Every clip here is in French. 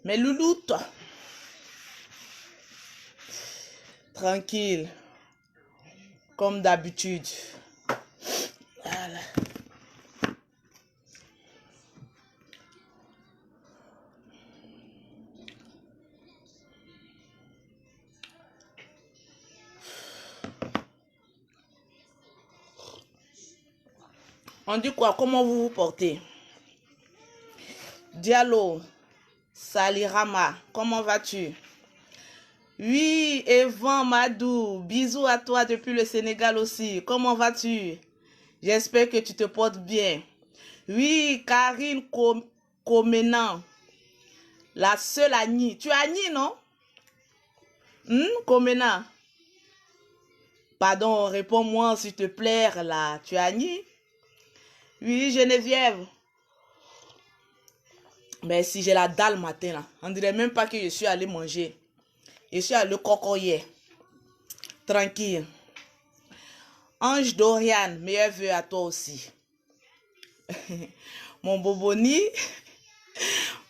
Mais louloute, tranquille, comme d'habitude. Voilà. On dit quoi? Comment vous vous portez? Diallo, Salirama, comment vas-tu? Oui, Evan Madou, bisous à toi depuis le Sénégal aussi. Comment vas-tu? J'espère que tu te portes bien. Oui, Karine Comenan, la seule Annie. Tu es Annie, non? Comenan. Pardon, réponds-moi s'il te plaît, là. Tu es Annie? Oui, Geneviève. Mais si j'ai la dalle matin, là, on dirait même pas que je suis allé manger. Je suis allé cocoyer. Tranquille. Ange Dorian, meilleurs vœux à toi aussi. Mon Boboni.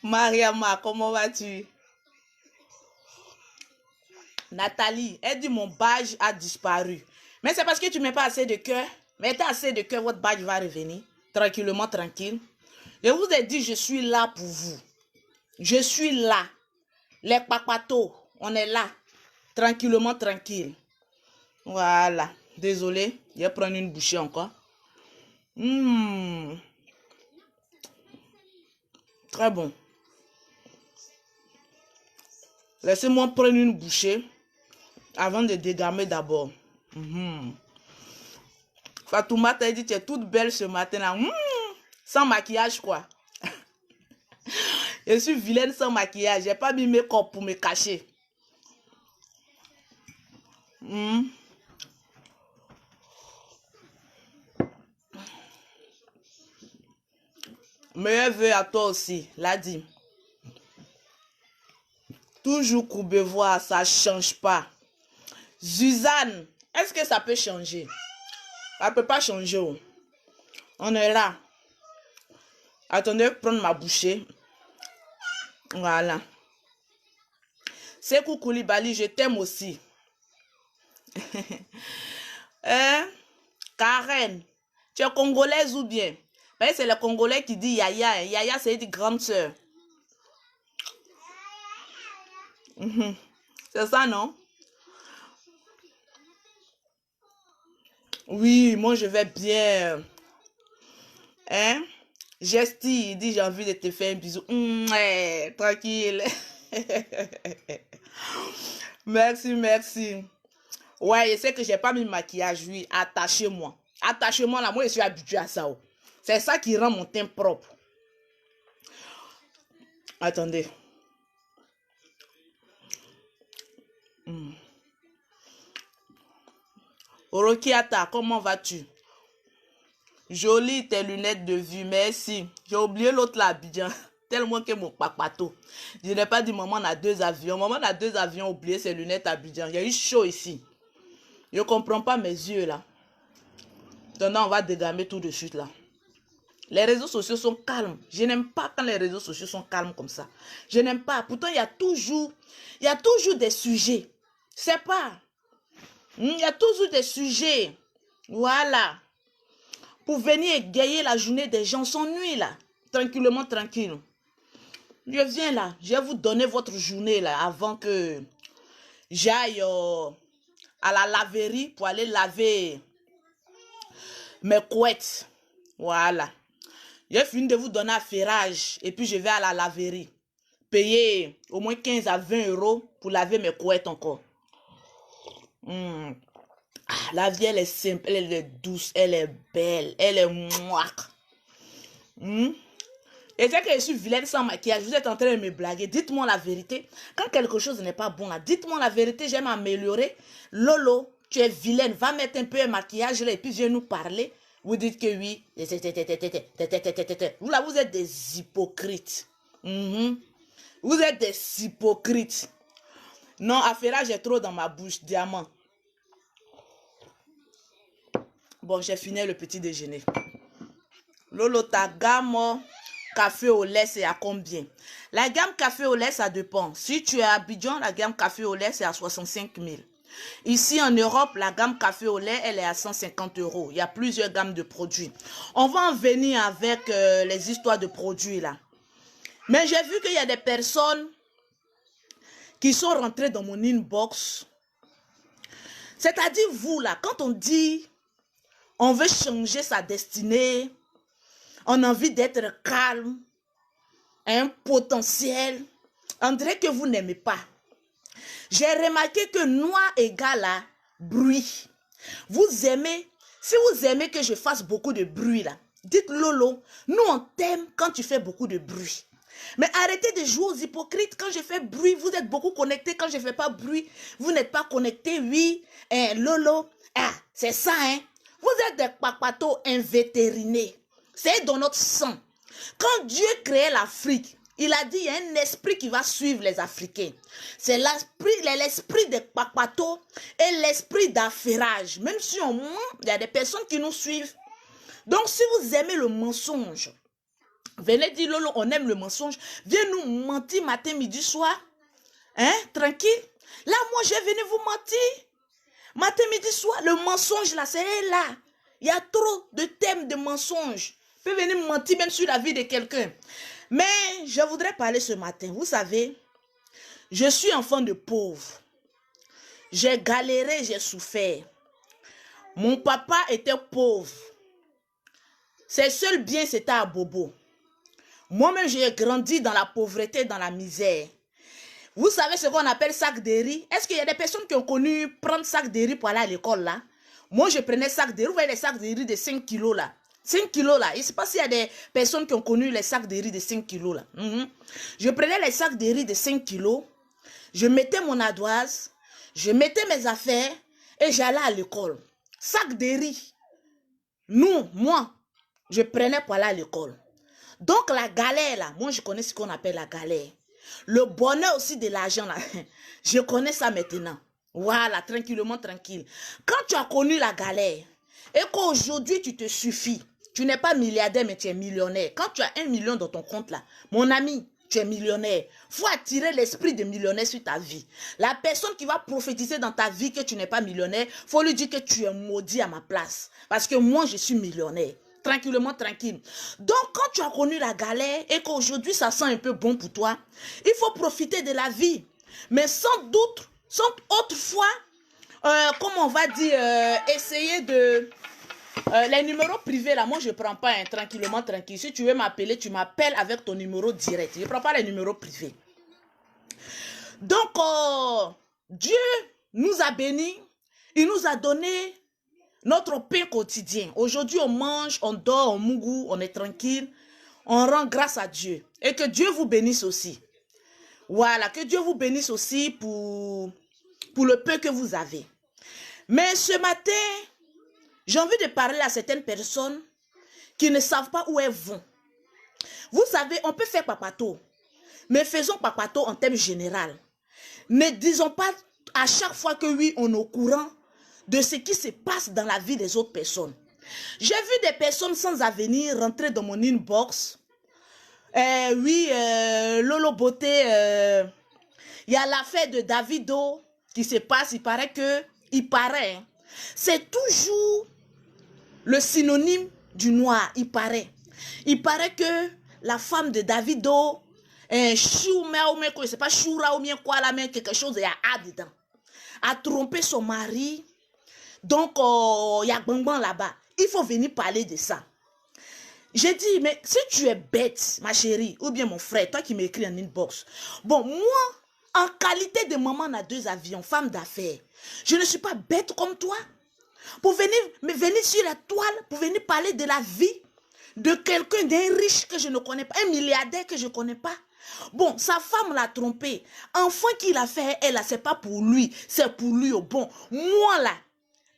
Mariama, comment vas-tu? Nathalie, elle dit mon badge a disparu. Mais c'est parce que tu ne mets pas assez de cœur. Mettez assez de cœur, votre badge va revenir. Tranquillement, tranquille. Je vous ai dit, je suis là pour vous. Je suis là. Les papatos, on est là. Tranquillement, tranquille. Voilà. Désolé, je vais prendre une bouchée encore. Très bon. Laissez-moi prendre une bouchée avant de dégamer d'abord. Fatouma t'a dit, tu es toute belle ce matin-là. Sans maquillage, quoi. Je suis vilaine sans maquillage. J'ai pas mis mes corps pour me cacher. Meilleur vœu à toi aussi, l'a dit. Toujours Courbevoie, ça change pas. Suzanne, est-ce que ça peut changer? Ça peut pas changer. On est là. Attendez, prendre ma bouchée. Voilà. Sekou Koulibaly, je t'aime aussi. Karen, tu es congolaise ou bien? C'est les Congolais qui disent Yaya. Yaya, c'est une grande sœur. C'est ça, non? Oui, moi je vais bien. Gesti, il dit j'ai envie de te faire un bisou. Tranquille. Merci, merci. Ouais, je sais que j'ai pas mis maquillage. Oui, attachez-moi. Attachez-moi là, moi je suis habituée à ça. C'est ça qui rend mon teint propre. Attendez. Orokiata, comment vas-tu? Jolie tes lunettes de vue, merci. J'ai oublié l'autre là, Abidjan. Tellement que mon papato. Je n'ai pas dit maman on a 2 avions. Maman a 2 avions, oublié ses lunettes à Abidjan. Il y a eu chaud ici. Je ne comprends pas mes yeux là. Maintenant, on va dégamer tout de suite là. Les réseaux sociaux sont calmes. Je n'aime pas quand les réseaux sociaux sont calmes comme ça. Je n'aime pas. Pourtant, il y a toujours des sujets. C'est pas. Il y a toujours des sujets. Voilà. Pour venir égayer la journée des gens s'ennuie là. Tranquillement, tranquille. Je viens là. Je vais vous donner votre journée là avant que j'aille à la laverie pour aller laver mes couettes. Voilà. J'ai fini de vous donner un ferrage et puis je vais à la laverie. Payer au moins 15 à 20 euros pour laver mes couettes encore. La vie, elle est simple, elle est douce, elle est belle, elle est mouac. Et c'est que je suis vilaine sans maquillage. Vous êtes en train de me blaguer. Dites-moi la vérité. Quand quelque chose n'est pas bon là, dites-moi la vérité, j'aime améliorer. Lolo, tu es vilaine. Va mettre un peu de maquillage là et puis viens nous parler. Vous dites que oui. Vous là, vous êtes des hypocrites. Vous êtes des hypocrites. Non, affaire, j'ai trop dans ma bouche. Diamant. Bon, j'ai fini le petit déjeuner. Lolo Tagamo. café au lait, c'est à combien? La gamme café au lait, ça dépend. Si tu es à Abidjan, la gamme café au lait, c'est à 65 000. Ici en Europe, la gamme café au lait, elle est à 150 €. Il y a plusieurs gammes de produits. On va en venir avec les histoires de produits là. Mais j'ai vu qu'il y a des personnes qui sont rentrées dans mon inbox. C'est-à-dire vous là, quand on dit on veut changer sa destinée, on a envie d'être calme, un potentiel, on dirait que vous n'aimez pas. J'ai remarqué que noir égale à bruit. Vous aimez, si vous aimez que je fasse beaucoup de bruit là, dites Lolo, nous on t'aime quand tu fais beaucoup de bruit. Mais arrêtez de jouer aux hypocrites. Quand je fais bruit, vous êtes beaucoup connectés. Quand je ne fais pas bruit, vous n'êtes pas connectés. Oui, Lolo, c'est ça, hein. Vous êtes des papatos invétérinés. C'est dans notre sang. Quand Dieu créait l'Afrique, il a dit, il y a un esprit qui va suivre les Africains. C'est l'esprit des papatos et l'esprit d'affairage. Même si on ment, il y a des personnes qui nous suivent. Donc, si vous aimez le mensonge, venez dire, Lolo, on aime le mensonge. Viens nous mentir matin, midi, soir. Hein, tranquille. Là, moi, je vais venir vous mentir. Matin, midi, soir. Le mensonge, là, c'est là. Il y a trop de thèmes de mensonges. Je peux venir me mentir même sur la vie de quelqu'un. Mais je voudrais parler ce matin. Vous savez, je suis enfant de pauvre. J'ai galéré, j'ai souffert. Mon papa était pauvre. Ses seuls biens, c'était à Bobo. Moi-même, j'ai grandi dans la pauvreté, dans la misère. Vous savez ce qu'on appelle sac de riz? Est-ce qu'il y a des personnes qui ont connu prendre sac de riz pour aller à l'école là? Moi, je prenais sac de riz. Vous voyez les sacs de riz de 5 kilos là? 5 kilos là. Je ne sais pas s'il y a des personnes qui ont connu les sacs de riz de 5 kilos là. Je prenais les sacs de riz de 5 kilos. Je mettais mon ardoise. Je mettais mes affaires. Et j'allais à l'école. Sac de riz. Moi, je prenais pour aller à l'école. Donc la galère là, moi je connais ce qu'on appelle la galère. Le bonheur aussi de l'argent là, je connais ça maintenant. Voilà, tranquillement, tranquille. Quand tu as connu la galère et qu'aujourd'hui tu te suffis, tu n'es pas milliardaire mais tu es millionnaire. Quand tu as 1 million dans ton compte là, mon ami, tu es millionnaire. Il faut attirer l'esprit de millionnaire sur ta vie. La personne qui va prophétiser dans ta vie que tu n'es pas millionnaire, il faut lui dire que tu es maudit à ma place. Parce que moi je suis millionnaire. Tranquillement, tranquille. Donc, quand tu as connu la galère et qu'aujourd'hui, ça sent un peu bon pour toi, il faut profiter de la vie. Mais sans doute, sans autrefois, comment on va dire, essayer de... les numéros privés, là, moi, je ne prends pas, hein, tranquillement, tranquille. Si tu veux m'appeler, tu m'appelles avec ton numéro direct. Je ne prends pas les numéros privés. Donc, Dieu nous a bénis. Il nous a donné... notre pain quotidien. Aujourd'hui, on mange, on dort, on mougou, on est tranquille. On rend grâce à Dieu. Et que Dieu vous bénisse aussi. Voilà, que Dieu vous bénisse aussi pour le peu que vous avez. Mais ce matin, j'ai envie de parler à certaines personnes qui ne savent pas où elles vont. Vous savez, on peut faire papato. Mais faisons papato en termes général. Ne disons pas à chaque fois que oui, on est au courant de ce qui se passe dans la vie des autres personnes. J'ai vu des personnes sans avenir rentrer dans mon inbox. Lolo Beauté, il y a l'affaire de Davido qui se passe. Il paraît, c'est toujours le synonyme du noir, il paraît. Il paraît que la femme de Davido, c'est pas Choura ou bien quoi là, mais quelque chose, il y a A dedans, a trompé son mari. Donc, il y a Bangban là-bas. Il faut venir parler de ça. J'ai dit, mais si tu es bête, ma chérie, ou bien mon frère, toi qui m'écris en inbox. Bon, moi, en qualité de maman à 2 avions, femme d'affaires, je ne suis pas bête comme toi. Pour venir sur la toile, pour venir parler de la vie de quelqu'un, d'un riche que je ne connais pas, un milliardaire que je ne connais pas. Bon, sa femme l'a trompé. Enfant qu'il a fait, elle, c'est pas pour lui, c'est pour lui au bon. Moi, là,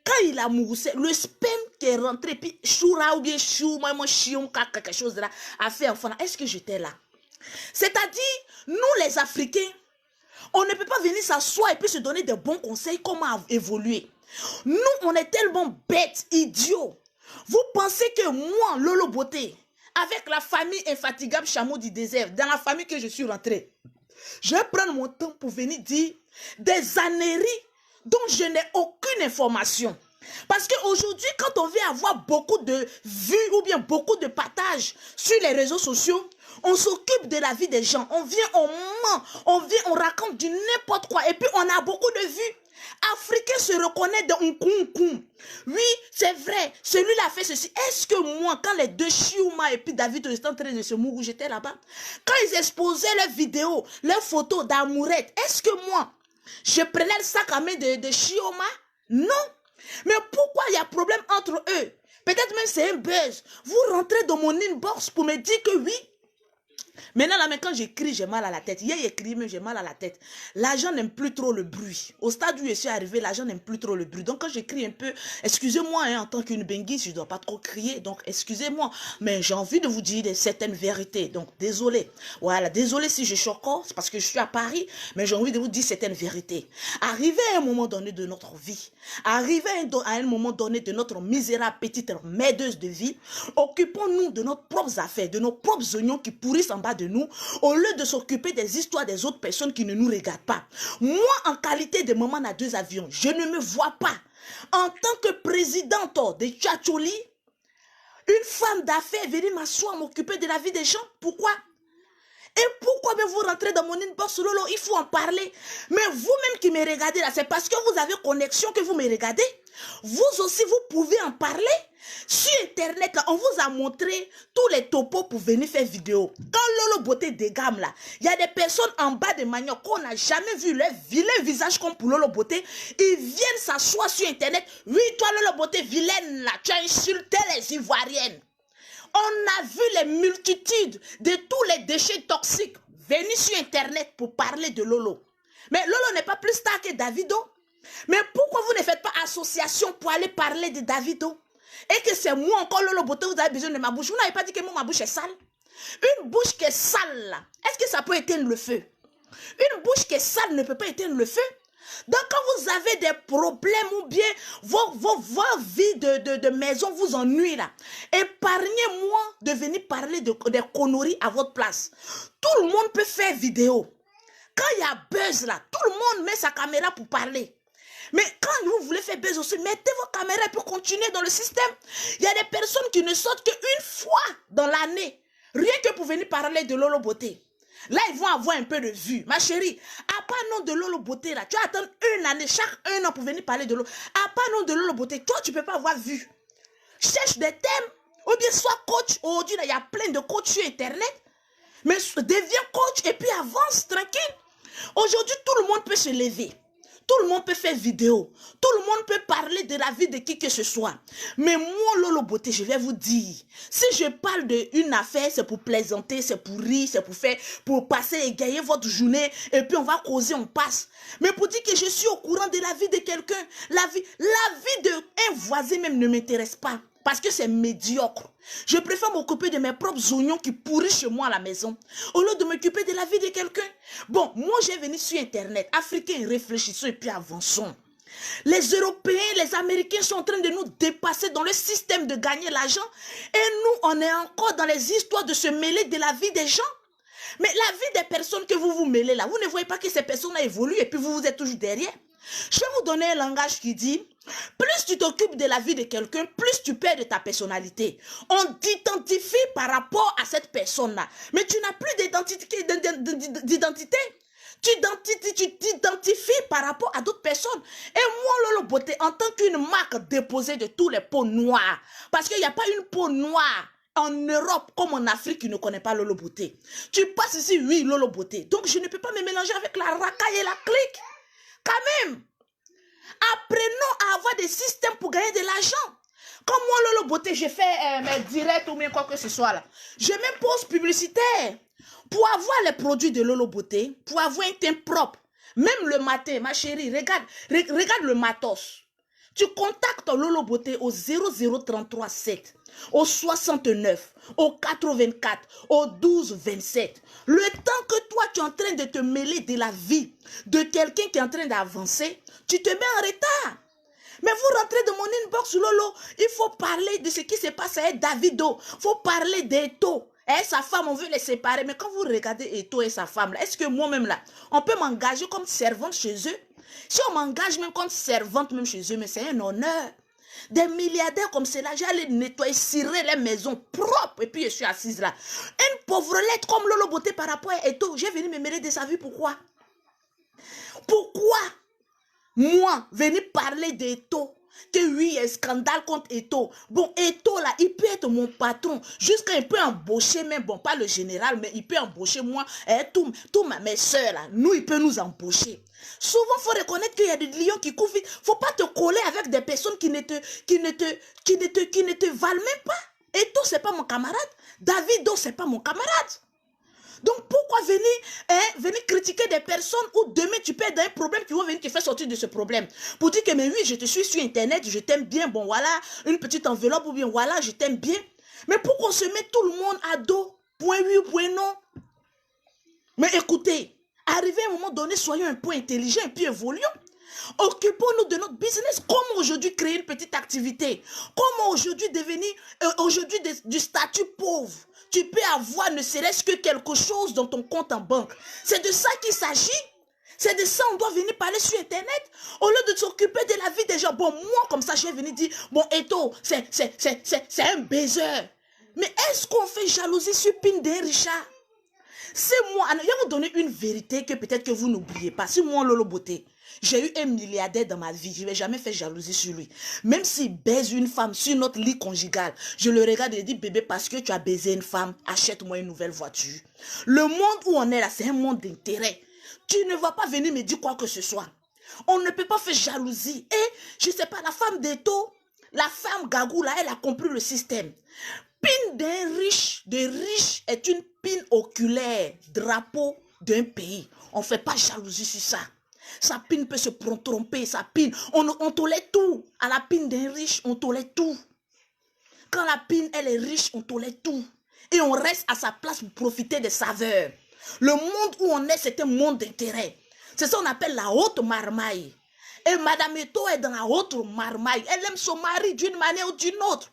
quand il a moussé, le sperme qui est rentré, puis choura ou bien chou, moi, chion, quelque chose là, a fait enfant. Est-ce que j'étais là? C'est-à-dire, nous les Africains, on ne peut pas venir s'asseoir et puis se donner des bons conseils, comment évoluer. Nous, on est tellement bêtes, idiots. Vous pensez que moi, Lolo Beauté, avec la famille infatigable Chameau du désert, dans la famille que je suis rentrée. Je vais prendre mon temps pour venir dire des âneries dont je n'ai aucune information. Parce qu'aujourd'hui, quand on veut avoir beaucoup de vues ou bien beaucoup de partages sur les réseaux sociaux, on s'occupe de la vie des gens. On vient, on ment, on raconte du n'importe quoi. Et puis, on a beaucoup de vues. Africain se reconnaît dans un koum. Oui, c'est vrai, celui-là a fait ceci. Est-ce que moi, quand les deux Chiouma et puis David étaient en train de se mourir, j'étais là-bas? Quand ils exposaient leurs vidéos, leurs photos d'amourette, est-ce que moi, je prenais le sac à main de Chioma? Non. Mais pourquoi il y a problème entre eux? Peut-être même c'est un buzz. Vous rentrez dans mon inbox pour me dire que oui. Maintenant, là, mais quand j'écris, j'ai mal à la tête. Hier, j'écris, mais j'ai mal à la tête. L'argent n'aime plus trop le bruit. Au stade où je suis arrivé, l'argent n'aime plus trop le bruit. Donc, quand j'écris un peu, excusez-moi, hein, en tant qu'une benguise, je ne dois pas trop crier. Donc, excusez-moi. Mais j'ai envie de vous dire certaines vérités. Donc, désolé. Voilà, désolé si je choque, c'est parce que je suis à Paris. Mais j'ai envie de vous dire certaines vérités. Arrivé à un moment donné de notre vie, arrivé à un moment donné de notre misérable petite merdeuse de vie, occupons-nous de nos propres affaires, de nos propres oignons qui pourrissent en bas de nous, au lieu de s'occuper des histoires des autres personnes qui ne nous regardent pas. Moi, en qualité de maman à 2 avions, je ne me vois pas en tant que présidente de Tchatcholi, une femme d'affaires venir m'asseoir, m'occuper de la vie des gens. Pourquoi? Et pourquoi vous rentrez dans mon inbox, Lolo? Il faut en parler. Mais vous-même qui me regardez là, c'est parce que vous avez connexion que vous me regardez. Vous aussi, vous pouvez en parler. Sur Internet, là, on vous a montré tous les topos pour venir faire vidéo. Quand Lolo Beauté dégamme là, il y a des personnes en bas de manioc qu'on n'a jamais vu leur vilain visage comme pour Lolo Beauté. Ils viennent s'asseoir sur Internet. Oui, toi Lolo Beauté vilaine là, tu as insulté les Ivoiriennes. On a vu les multitudes de tous les déchets toxiques venir sur Internet pour parler de Lolo. Mais Lolo n'est pas plus star que Davido. Mais pourquoi vous ne faites pas association pour aller parler de Davido? Et que c'est moi encore Lolo Beauté, vous avez besoin de ma bouche. Vous n'avez pas dit que moi, ma bouche est sale? Une bouche qui est sale là, est-ce que ça peut éteindre le feu? Une bouche qui est sale ne peut pas éteindre le feu. Donc quand vous avez des problèmes ou bien vos vies de maison vous ennuient là, épargnez-moi de venir parler des conneries à votre place. Tout le monde peut faire vidéo. Quand il y a buzz là, tout le monde met sa caméra pour parler. Mais quand vous voulez faire buzz aussi, mettez vos caméras pour continuer dans le système. Il y a des personnes qui ne sortent qu'une fois dans l'année, rien que pour venir parler de Lolo Beauté. Là, ils vont avoir un peu de vue. Ma chérie, à part nom de Lolo Beauté, là, tu vas attendre une année, chaque 1 an pour venir parler de Lolo. À part nom de Lolo Beauté, toi, tu ne peux pas avoir vue. Cherche des thèmes, ou bien sois coach. Aujourd'hui, il y a plein de coachs sur Internet. Mais deviens coach et puis avance tranquille. Aujourd'hui, tout le monde peut se lever. Tout le monde peut faire vidéo. Tout le monde peut parler de la vie de qui que ce soit. Mais moi, Lolo Beauté, je vais vous dire, si je parle d'une affaire, c'est pour plaisanter, c'est pour rire, c'est pour passer et gagner votre journée, et puis on va causer, on passe. Mais pour dire que je suis au courant de la vie de quelqu'un, la vie d'un voisin même ne m'intéresse pas. Parce que c'est médiocre. Je préfère m'occuper de mes propres oignons qui pourrissent chez moi à la maison, au lieu de m'occuper de la vie de quelqu'un. Bon, moi j'ai venu sur Internet, Africains, réfléchissons et puis avançons. Les Européens, les Américains sont en train de nous dépasser dans le système de gagner l'argent. Et nous, on est encore dans les histoires de se mêler de la vie des gens. Mais la vie des personnes que vous vous mêlez là, vous ne voyez pas que ces personnes évoluent et puis vous êtes toujours derrière. Je vais vous donner un langage qui dit, plus tu t'occupes de la vie de quelqu'un, plus tu perds de ta personnalité. On t'identifie par rapport à cette personne-là. Mais tu n'as plus d'identité. Tu t'identifies par rapport à d'autres personnes. Et moi, Lolo Beauté, en tant qu'une marque déposée de tous les peaux noires, parce qu'il n'y a pas une peau noire en Europe comme en Afrique qui ne connaît pas Lolo Beauté. Tu passes ici, oui, Lolo Beauté. Donc, je ne peux pas me mélanger avec la racaille et la clique. Quand même, apprenons à avoir des systèmes pour gagner de l'argent. Comme moi, Lolo Beauté, j'ai fait mes directs ou bien quoi que ce soit là. Je m'impose publicitaire. Pour avoir les produits de Lolo Beauté, pour avoir un teint propre, même le matin, ma chérie, regarde le matos. Tu contactes Lolo Beauté au 00337, au 69, au 84, au 12 27. Le temps que toi, tu es en train de te mêler de la vie de quelqu'un qui est en train d'avancer, tu te mets en retard. Mais vous rentrez dans mon inbox, Lolo, il faut parler de ce qui se passe avec Davido. Il faut parler d'Eto. Et sa femme, on veut les séparer. Mais quand vous regardez Eto et sa femme, est-ce que moi-même là, on peut m'engager comme servante chez eux? Si on m'engage même comme servante même chez eux, mais c'est un honneur. Des milliardaires comme cela, j'allais nettoyer, cirer les maisons propres. Et puis je suis assise là. Une pauvrelette comme Lolo Beauté par rapport à Eto. J'ai venu me mêler de sa vie. Pourquoi? Pourquoi moi, venir parler d'Eto? Que oui, il y a un scandale contre Eto. Bon, Eto là, il peut être mon patron. Jusqu'à il peut embaucher même, bon, pas le général, mais il peut embaucher moi, tout mes soeurs là. Nous, il peut nous embaucher. Souvent, il faut reconnaître qu'il y a des lions qui courent vite. Faut pas te coller avec des personnes qui ne te valent même pas. Eto, c'est pas mon camarade. Davido, c'est pas mon camarade. Donc, pourquoi venir critiquer des personnes où demain tu peux être dans un problème qui vont venir te faire sortir de ce problème? Pour dire que, mais oui, je te suis sur Internet, je t'aime bien, bon voilà, une petite enveloppe ou bien voilà, je t'aime bien. Mais pourquoi on se met tout le monde à dos? Point oui ou point non? Mais écoutez, arrivé à un moment donné, soyons un peu intelligents et puis évoluons. Occupons-nous de notre business. Comment aujourd'hui créer une petite activité? Comment aujourd'hui devenir du statut pauvre? Tu peux avoir ne serait-ce que quelque chose dans ton compte en banque. C'est de ça qu'il s'agit. C'est de ça on doit venir parler sur Internet. Au lieu de s'occuper de la vie des gens. Bon, moi, comme ça, je vais venir dire, bon, Eto, c'est un baiser. Mais est-ce qu'on fait jalousie sur Pindé Richard? C'est moi, je vais vous donner une vérité que peut-être que vous n'oubliez pas. Si moi, Lolo Beauté, j'ai eu un milliardaire dans ma vie, je ne vais jamais faire jalousie sur lui. Même s'il baise une femme sur notre lit conjugal, je le regarde et dis, bébé, parce que tu as baisé une femme, achète-moi une nouvelle voiture. Le monde où on est là, c'est un monde d'intérêt. Tu ne vas pas venir me dire quoi que ce soit. On ne peut pas faire jalousie. Et, je ne sais pas, la femme d'Eto, la femme Gagou, là, elle a compris le système. Pine d'un riche, est une pine oculaire, drapeau d'un pays. On ne fait pas jalousie sur ça. Sa pine peut se tromper, sa pine. On tolère tout. À la pine d'un riche, on tolère tout. Quand la pine, elle est riche, on tolère tout. Et on reste à sa place pour profiter des saveurs. Le monde où on est, c'est un monde d'intérêt. C'est ça qu'on appelle la haute marmaille. Et Madame Eto est dans la haute marmaille. Elle aime son mari d'une manière ou d'une autre.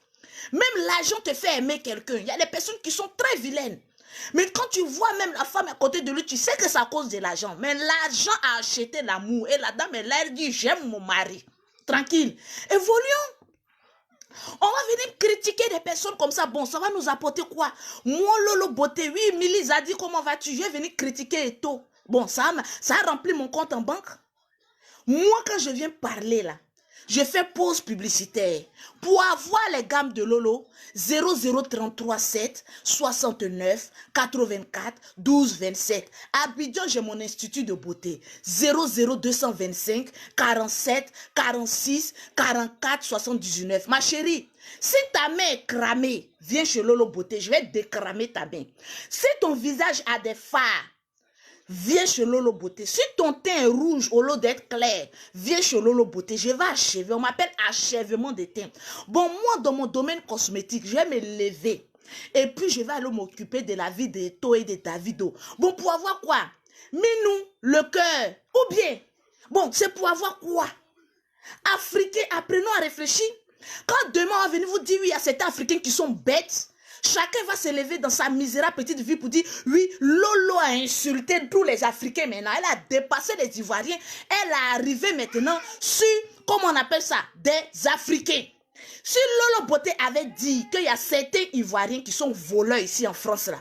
Même l'argent te fait aimer quelqu'un. Il y a des personnes qui sont très vilaines. Mais quand tu vois même la femme à côté de lui, tu sais que c'est à cause de l'argent. Mais l'argent a acheté l'amour. Et la dame, elle dit, j'aime mon mari. Tranquille. Évoluons. On va venir critiquer des personnes comme ça. Bon, ça va nous apporter quoi? Moi, Lolo Beauté, oui, Milly a dit, comment vas-tu? Je vais venir critiquer Eto. Bon, ça a rempli mon compte en banque. Moi, quand je viens parler là, je fais pause publicitaire. Pour avoir les gammes de Lolo, 0033 7 69 84 12 27. À Abidjan, j'ai mon institut de beauté. 00225 47 46 44 79. Ma chérie, si ta main est cramée, viens chez Lolo Beauté. Je vais décramer ta main. Si ton visage a des fards, viens chez Lolo Beauté. Si ton teint est rouge au lieu d'être clair, viens chez Lolo Beauté. Je vais achever. On m'appelle achèvement de teint. Bon, moi, dans mon domaine cosmétique, je vais me lever. Et puis, je vais aller m'occuper de la vie d'Eto et de Davido. Bon, pour avoir quoi? Minou, le cœur. Ou bien, bon, c'est pour avoir quoi? Africains, apprenons à réfléchir. Quand demain, on va venir vous dire, oui, il y a certains Africains qui sont bêtes. Chacun va se lever dans sa misérable petite vie pour dire, oui, Lolo a insulté tous les Africains maintenant. Elle a dépassé les Ivoiriens. Elle est arrivée maintenant sur, comment on appelle ça, des Africains. Si Lolo Beauté avait dit qu'il y a certains Ivoiriens qui sont voleurs ici en France, là,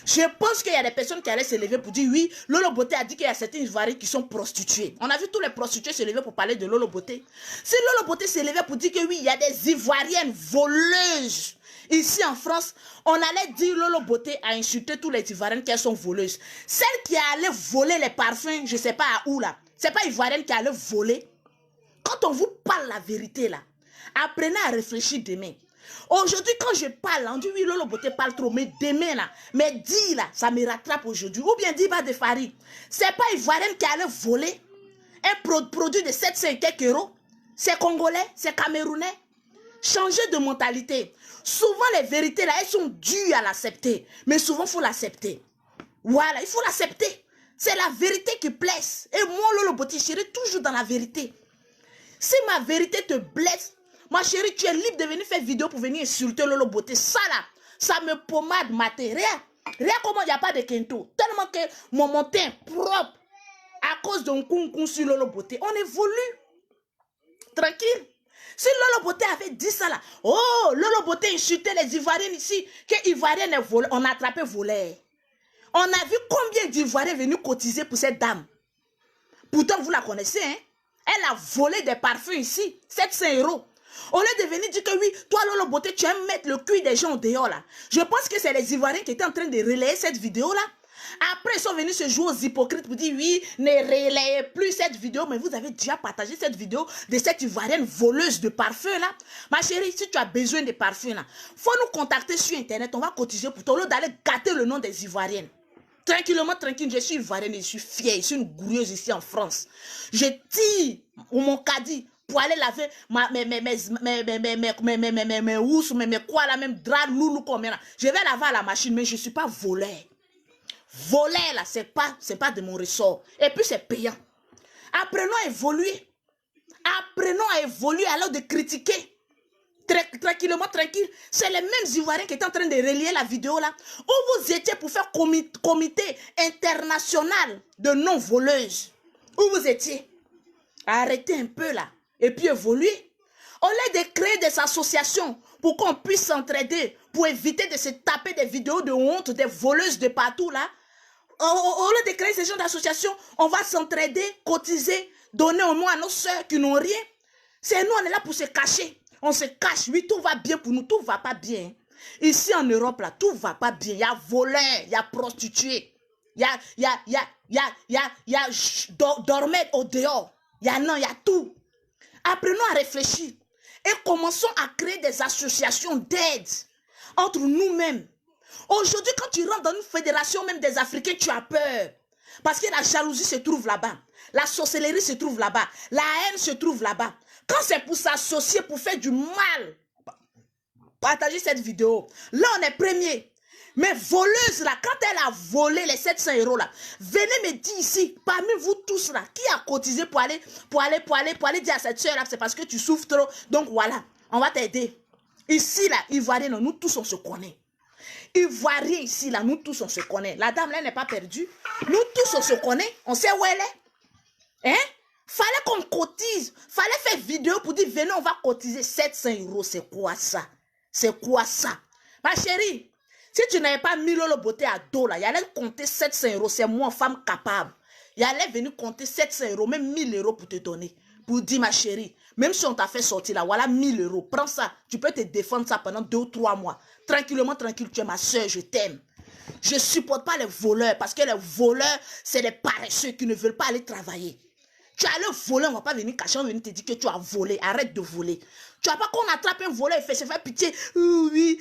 je pense qu'il y a des personnes qui allaient se lever pour dire, oui, Lolo Beauté a dit qu'il y a certains Ivoiriens qui sont prostitués. On a vu tous les prostituées se lever pour parler de Lolo Beauté. Si Lolo Beauté se levait pour dire que oui, il y a des Ivoiriennes voleuses, ici en France, on allait dire Lolo Beauté a insulté tous les Ivoiriennes qui sont voleuses. Celle qui allait voler les parfums, je ne sais pas à où là, c'est pas Ivoirienne qui allait voler. Quand on vous parle la vérité là, apprenez à réfléchir demain. Aujourd'hui, quand je parle, on dit oui, Lolo Beauté parle trop, mais demain là, mais dis là, ça me rattrape aujourd'hui. Ou bien dis de Farid, c'est pas Ivoirienne qui allait voler un produit de 700 et quelques euros. C'est Congolais, c'est Camerounais. Changer de mentalité. Souvent, les vérités, là, elles sont dures à l'accepter. Mais souvent, il faut l'accepter. Voilà, il faut l'accepter. C'est la vérité qui blesse. Et moi, Lolo Beauté, je serai toujours dans la vérité. Si ma vérité te blesse, Ma chérie, tu es libre de venir faire vidéo pour venir insulter Lolo Beauté. Ça là, ça me pommade maté. Rien comment il n'y a pas de Kento. Tellement que mon teint propre à cause d'un coup sur Lolo Beauté. On évolue. Tranquille. Si Lolo Beauté avait dit ça là, oh, Lolo Beauté insultait les Ivoiriens ici, que Ivoiriens est volé, on a attrapé voleur. On a vu combien d'Ivoiriens venus cotiser pour cette dame. Pourtant, vous la connaissez, hein? Elle a volé des parfums ici, 700 €. Au lieu de venir dire que oui, toi Lolo Beauté, tu aimes mettre le cul des gens au dehors là. Je pense que c'est les Ivoiriens qui étaient en train de relayer cette vidéo là. Après, ils sont venus se jouer aux hypocrites pour dire oui, ne relayez plus cette vidéo. Mais vous avez déjà partagé cette vidéo de cette Ivoirienne voleuse de parfums là. Ma chérie, si tu as besoin de parfums là, faut nous contacter sur internet, on va cotiser pour toi au lieu d'aller gâter le nom des Ivoiriennes. Tranquillement, tranquille, je suis ivoirienne et je suis fière, je suis une gourieuse ici en France. Je tire mon caddie pour aller laver mes housses, mes quoi là, même drap loulou combien là. Je vais laver à la machine, mais je ne suis pas voleur. Voleur là, c'est pas de mon ressort. Et puis c'est payant. Apprenons à évoluer. Apprenons à évoluer alors de critiquer. Tranquillement, tranquille. C'est les mêmes Ivoiriens qui étaient en train de relier la vidéo là. Où vous étiez pour faire comité international de non-voleuses. Où vous étiez. Arrêtez un peu là. Et puis évoluer. Au lieu de créer des associations pour qu'on puisse s'entraider, pour éviter de se taper des vidéos de honte, des voleuses de partout là. Au lieu de créer ces genres d'associations, on va s'entraider, cotiser, donner au moins à nos soeurs qui n'ont rien. C'est nous, on est là pour se cacher. On se cache, oui, tout va bien pour nous, tout va pas bien. Ici en Europe, là, tout va pas bien. Il y a voleurs, il y a prostituées, il y a dormir au dehors. Il y a tout. Apprenons à réfléchir et commençons à créer des associations d'aide entre nous-mêmes. Aujourd'hui, quand tu rentres dans une fédération même des Africains, tu as peur. Parce que la jalousie se trouve là-bas. La sorcellerie se trouve là-bas. La haine se trouve là-bas. Quand c'est pour s'associer, pour faire du mal, partagez cette vidéo. Là, on est premier. Mais voleuse, là, quand elle a volé les 700 € là, venez me dire ici, parmi vous tous là, qui a cotisé pour aller dire à cette soeur là, c'est parce que tu souffres trop. Donc voilà, on va t'aider. Ici là, Ivoirien, nous tous on se connaît. Ivoirien ici là, nous tous on se connaît. La dame là n'est pas perdue. Nous tous on se connaît. On sait où elle est. Hein? Fallait qu'on cotise. Fallait faire vidéo pour dire, venez, on va cotiser 700 €. C'est quoi ça? C'est quoi ça? Ma chérie, si tu n'avais pas mis Lolo Beauté à dos là, il allait compter 700 €. C'est moi, femme capable. Il allait venir compter 700 €, même 1000 € pour te donner. Pour dire, ma chérie, même si on t'a fait sortir là, voilà 1000 €. Prends ça. Tu peux te défendre ça pendant 2 ou 3 mois. Tranquillement, tranquille, tu es ma soeur, je t'aime. Je ne supporte pas les voleurs parce que les voleurs, c'est les paresseux qui ne veulent pas aller travailler. Tu as le voler, on ne va pas venir cacher, on va venir te dire que tu as volé. Arrête de voler. Tu n'as pas qu'on attrape un voleur et se fait pitié. Oui.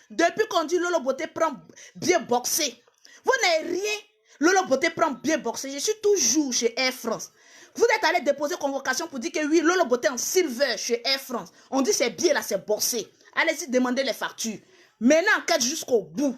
Depuis qu'on dit Lolo Beauté prend bien boxé. Vous n'avez rien. Lolo Beauté prend bien boxé. Je suis toujours chez Air France. Vous êtes allé déposer convocation pour dire que oui, Lolo Beauté en silver chez Air France. On dit c'est bien là, c'est boxé. Allez-y demander les factures. Maintenant, enquête jusqu'au bout.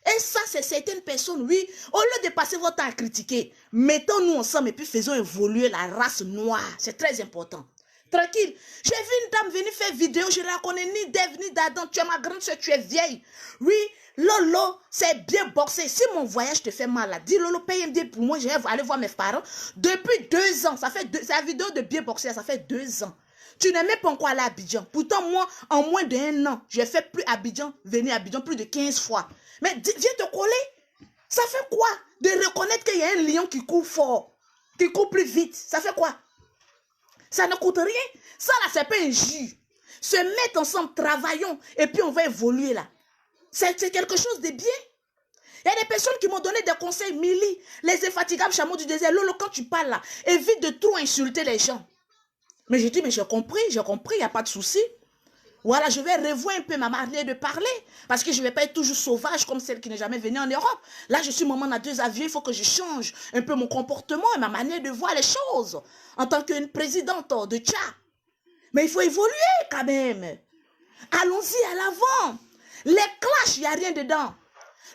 Et ça, c'est certaines personnes, oui, au lieu de passer votre temps à critiquer, mettons-nous ensemble et puis faisons évoluer la race noire. C'est très important. Tranquille. J'ai vu une dame venir faire vidéo, je ne la connais ni d'Ève ni d'Adam. Tu es ma grande soeur, tu es vieille. Oui, Lolo, c'est bien boxé. Si mon voyage te fait mal, là, dis Lolo, paye un billet pour moi, je vais aller voir mes parents. Depuis 2 ans, c'est la vidéo de bien boxé, ça fait 2 ans. Tu n'aimais pas encore aller à Abidjan. Pourtant, moi, en moins d'1 an, j'ai fait plus Abidjan, venir à Abidjan plus de 15 fois. Mais viens te coller. Ça fait quoi de reconnaître qu'il y a un lion qui court fort, qui court plus vite? Ça fait quoi? Ça ne coûte rien. Ça là, c'est pas un jus. Se mettre ensemble, travaillons, et puis on va évoluer là. C'est quelque chose de bien. Il y a des personnes qui m'ont donné des conseils, Milly, les infatigables chameaux du désert. Lolo, quand tu parles là, évite de trop insulter les gens. Mais j'ai dit, mais j'ai compris, il n'y a pas de souci. Voilà, je vais revoir un peu ma manière de parler. Parce que je ne vais pas être toujours sauvage comme celle qui n'est jamais venue en Europe. Là, je suis maman à 2 avions, il faut que je change un peu mon comportement et ma manière de voir les choses. En tant qu'une présidente de Tchad. Mais il faut évoluer quand même. Allons-y à l'avant. Les clashs, il n'y a rien dedans.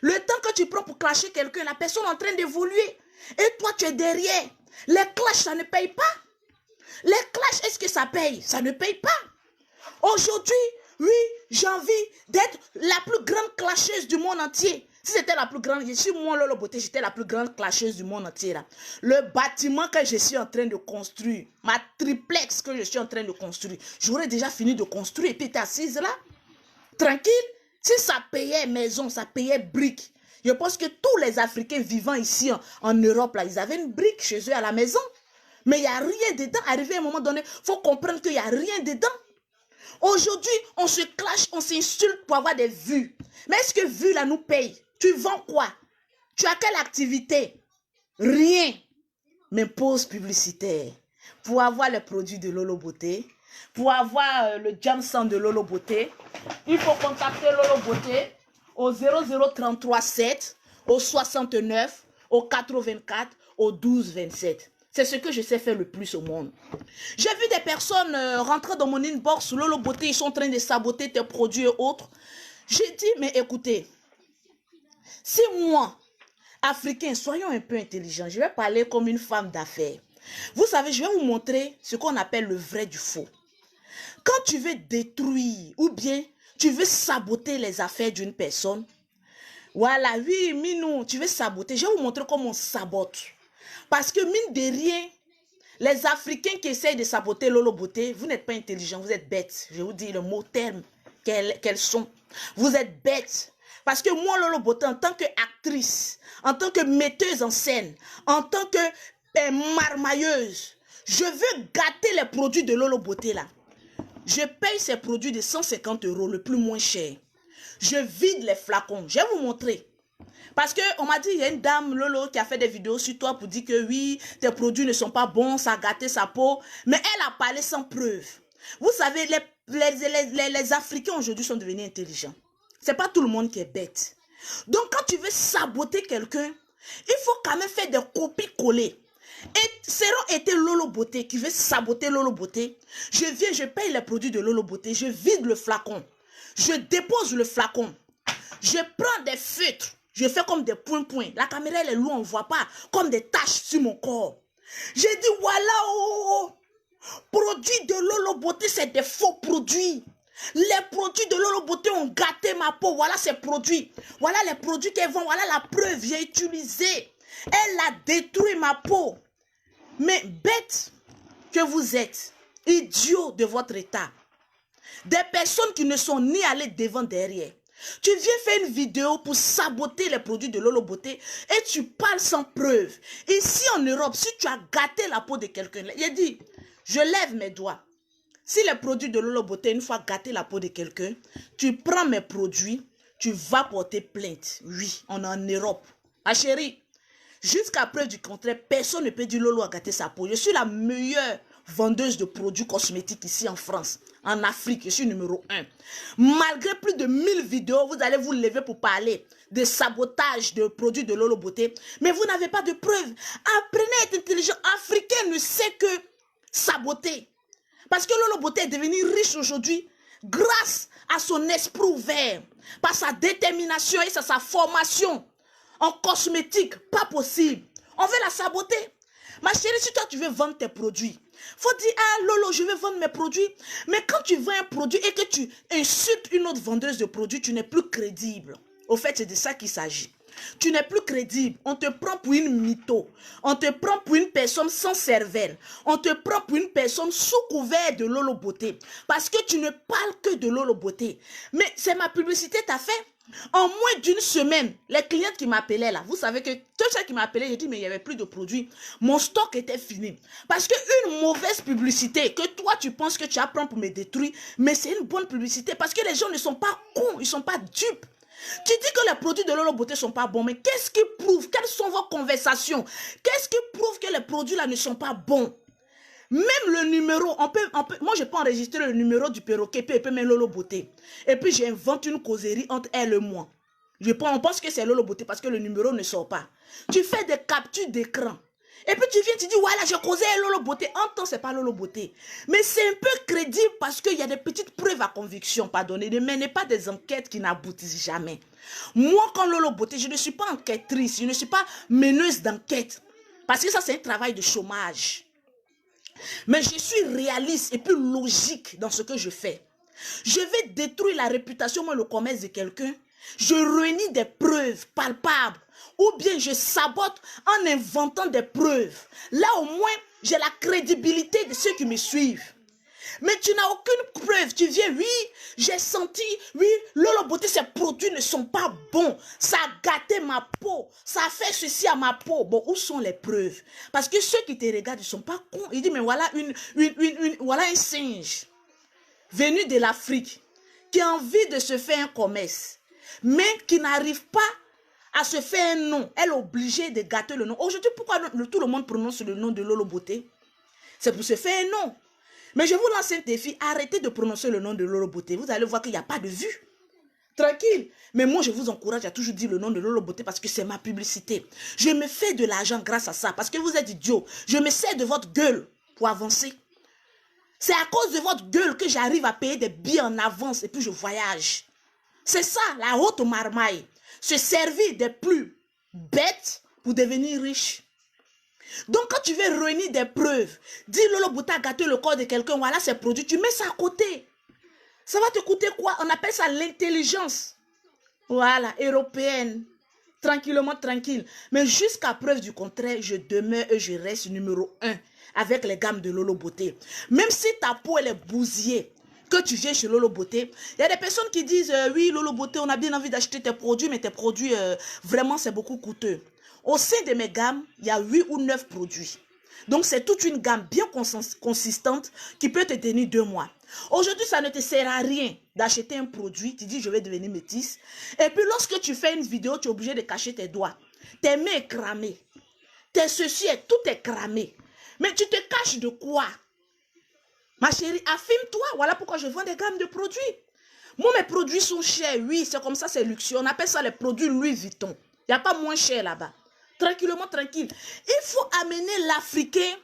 Le temps que tu prends pour clasher quelqu'un, la personne est en train d'évoluer. Et toi, tu es derrière. Les clashs, ça ne paye pas. Les clashs, est-ce que ça paye? Ça ne paye pas. Aujourd'hui, oui, j'ai envie d'être la plus grande clasheuse du monde entier. Si c'était la plus grande, je suis moi, Lolo Beauté, j'étais la plus grande clasheuse du monde entier. Là. Le bâtiment que je suis en train de construire, ma triplex que je suis en train de construire, j'aurais déjà fini de construire et puis t'es assise là, tranquille. Si ça payait maison, ça payait briques. Je pense que tous les Africains vivant ici en Europe, là, ils avaient une brique chez eux à la maison. Mais il n'y a rien dedans. Arrivé à un moment donné, il faut comprendre qu'il n'y a rien dedans. Aujourd'hui, on se clash, on s'insulte pour avoir des vues. Mais est-ce que vues là nous paye? Tu vends quoi? Tu as quelle activité? Rien. Mais pause publicitaire. Pour avoir les produits de Lolo Beauté, pour avoir le jam sand de Lolo Beauté, il faut contacter Lolo Beauté au 00337, au 69, au 84, au 1227. C'est ce que je sais faire le plus au monde. J'ai vu des personnes rentrer dans mon inbox, Lolo Beauté, ils sont en train de saboter tes produits et autres. J'ai dit, mais écoutez, si moi, Africain, soyons un peu intelligents, je vais parler comme une femme d'affaires. Vous savez, je vais vous montrer ce qu'on appelle le vrai du faux. Quand tu veux détruire ou bien tu veux saboter les affaires d'une personne, voilà, oui, Minou, tu veux saboter, je vais vous montrer comment on sabote. Parce que mine de rien, les Africains qui essayent de saboter Lolo Beauté, vous n'êtes pas intelligents, vous êtes bêtes. Je vous dis le mot terme qu'elles sont. Vous êtes bêtes. Parce que moi, Lolo Beauté, en tant qu'actrice, en tant que metteuse en scène, en tant que marmailleuse, je veux gâter les produits de Lolo Beauté là. Je paye ces produits de 150 €, le plus moins cher. Je vide les flacons. Je vais vous montrer. Parce qu'on m'a dit, il y a une dame, Lolo, qui a fait des vidéos sur toi pour dire que oui, tes produits ne sont pas bons, ça a gâté sa peau. Mais elle a parlé sans preuve. Vous savez, les Africains aujourd'hui sont devenus intelligents. C'est pas tout le monde qui est bête. Donc, quand tu veux saboter quelqu'un, il faut quand même faire des copies-coller. Et Seront été Lolo Beauté qui veut saboter Lolo Beauté. Je viens, je paye les produits de Lolo Beauté, je vide le flacon. Je dépose le flacon. Je prends des feutres. Je fais comme des points. La caméra, elle est loin, on ne voit pas. Comme des taches sur mon corps. J'ai dit, voilà, oh, produits de Lolo Beauté, c'est des faux produits. Les produits de Lolo Beauté ont gâté ma peau. Voilà ces produits. Voilà les produits qu'elles vendent. Voilà la preuve, j'ai utilisé. Elle a détruit ma peau. Mais bête que vous êtes, idiot de votre état. Des personnes qui ne sont ni allées devant derrière. Tu viens faire une vidéo pour saboter les produits de Lolo Beauté et tu parles sans preuve. Ici en Europe, si tu as gâté la peau de quelqu'un, il dit, je lève mes doigts. Si les produits de Lolo Beauté, une fois gâté la peau de quelqu'un, tu prends mes produits, tu vas porter plainte. Oui, on est en Europe. Ma chérie, jusqu'à preuve du contraire, personne ne peut dire Lolo a gâté sa peau. Je suis la meilleure vendeuse de produits cosmétiques ici en France. En Afrique, je suis numéro 1. Malgré plus de 1000 vidéos, vous allez vous lever pour parler de sabotage de produits de Lolo Beauté. Mais vous n'avez pas de preuves. Apprenez à être intelligent. Africain ne sait que saboter. Parce que Lolo Beauté est devenu riche aujourd'hui grâce à son esprit ouvert, par sa détermination et sa formation en cosmétique. Pas possible. On veut la saboter. Ma chérie, si toi tu veux vendre tes produits, faut dire, ah Lolo, je veux vendre mes produits. Mais quand tu vends un produit et que tu insultes une autre vendeuse de produits, tu n'es plus crédible. Au fait, c'est de ça qu'il s'agit. Tu n'es plus crédible. On te prend pour une mytho. On te prend pour une personne sans cervelle. On te prend pour une personne sous couvert de Lolo Beauté. Parce que tu ne parles que de Lolo Beauté. Mais c'est ma publicité t'as fait. En moins d'une semaine, les clientes qui m'appelaient là, vous savez que tous ceux qui m'appelaient, j'ai dit mais il n'y avait plus de produits. Mon stock était fini. Parce qu'une mauvaise publicité, que toi tu penses que tu apprends pour me détruire, mais c'est une bonne publicité parce que les gens ne sont pas cons, ils ne sont pas dupes. Tu dis que les produits de Lolo Beauté ne sont pas bons, mais qu'est-ce qui prouve? Quelles sont vos conversations? Qu'est-ce qui prouve que les produits là ne sont pas bons? Même le numéro, moi je peux enregistrer le numéro du perroquet, puis même Lolo Beauté. Et puis j'invente une causerie entre elle et moi. On pense que c'est Lolo Beauté parce que le numéro ne sort pas. Tu fais des captures d'écran. Et puis tu viens, tu dis, voilà, j'ai causé Lolo Beauté. En temps, c'est pas Lolo Beauté. Mais c'est un peu crédible parce qu'il y a des petites preuves à conviction, pardonnez, ne menez pas des enquêtes qui n'aboutissent jamais. Moi, quand Lolo Beauté, je ne suis pas enquêtrice, je ne suis pas meneuse d'enquête. Parce que ça, c'est un travail de chômage. Mais je suis réaliste et puis logique dans ce que je fais. Je vais détruire la réputation, le commerce de quelqu'un. Je réunis des preuves palpables. Ou bien je sabote en inventant des preuves. Là au moins, j'ai la crédibilité de ceux qui me suivent. Mais tu n'as aucune preuve. Tu viens, oui, j'ai senti, oui, Lolo Beauté, ces produits ne sont pas bons. Ça a gâté ma peau. Ça a fait ceci à ma peau. Bon, où sont les preuves? Parce que ceux qui te regardent, ils ne sont pas cons. Ils disent, mais voilà, voilà un singe venu de l'Afrique qui a envie de se faire un commerce, mais qui n'arrive pas à se faire un nom. Elle est obligée de gâter le nom. Aujourd'hui, pourquoi tout le monde prononce le nom de Lolo Beauté? C'est pour se faire un nom. Mais je vous lance un défi, arrêtez de prononcer le nom de Lolo Beauté. Vous allez voir qu'il n'y a pas de vue. Tranquille. Mais moi, je vous encourage à toujours dire le nom de Lolo Beauté parce que c'est ma publicité. Je me fais de l'argent grâce à ça parce que vous êtes idiots. Je me sers de votre gueule pour avancer. C'est à cause de votre gueule que j'arrive à payer des billets en avance et puis je voyage. C'est ça, la haute marmaille. Se servir des plus bêtes pour devenir riche. Donc quand tu veux réunir des preuves, dis Lolo Beauté a gâté le corps de quelqu'un, voilà ses produits, tu mets ça à côté. Ça va te coûter quoi? On appelle ça l'intelligence. Voilà, européenne. Tranquillement, tranquille. Mais jusqu'à preuve du contraire, je demeure et je reste numéro 1 avec les gammes de Lolo Beauté. Même si ta peau elle est bousillée, que tu viens chez Lolo Beauté, il y a des personnes qui disent oui Lolo Beauté, on a bien envie d'acheter tes produits, mais tes produits vraiment c'est beaucoup coûteux. Au sein de mes gammes, il y a 8 ou 9 produits. Donc c'est toute une gamme bien consistante qui peut te tenir 2 mois. Aujourd'hui, ça ne te sert à rien d'acheter un produit, tu dis je vais devenir métisse. Et puis lorsque tu fais une vidéo, tu es obligé de cacher tes doigts. Tes mains sont cramées. Tes ceci, tout est cramé. Mais tu te caches de quoi? Ma chérie, affirme-toi. Voilà pourquoi je vends des gammes de produits. Moi, mes produits sont chers. Oui, c'est comme ça, c'est luxueux. On appelle ça les produits Louis Vuitton. Il n'y a pas moins cher là-bas. Tranquillement, tranquille. Il faut amener l'Africain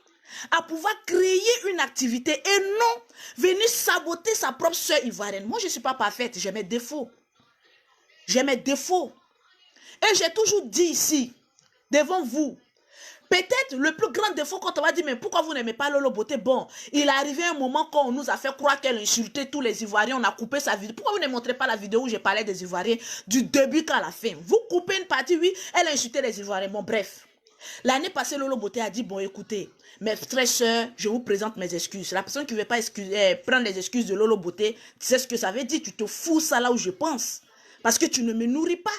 à pouvoir créer une activité et non venir saboter sa propre sœur ivoirienne. Moi, je ne suis pas parfaite. J'ai mes défauts. J'ai mes défauts. Et j'ai toujours dit ici, devant vous, peut-être le plus grand défaut quand on va dire mais pourquoi vous n'aimez pas Lolo Beauté? Bon, il est arrivé un moment quand on nous a fait croire qu'elle insultait tous les Ivoiriens, on a coupé sa vidéo. Pourquoi vous ne montrez pas la vidéo où j'ai parlé des Ivoiriens du début qu'à la fin? Vous coupez une partie, oui, elle a insulté les Ivoiriens. Bon, bref. L'année passée, Lolo Beauté a dit, bon, écoutez, mes frères, sœurs, je vous présente mes excuses. La personne qui ne veut pas prendre les excuses de Lolo Beauté, tu sais ce que ça veut dire? Tu te fous ça là où je pense. Parce que tu ne me nourris pas.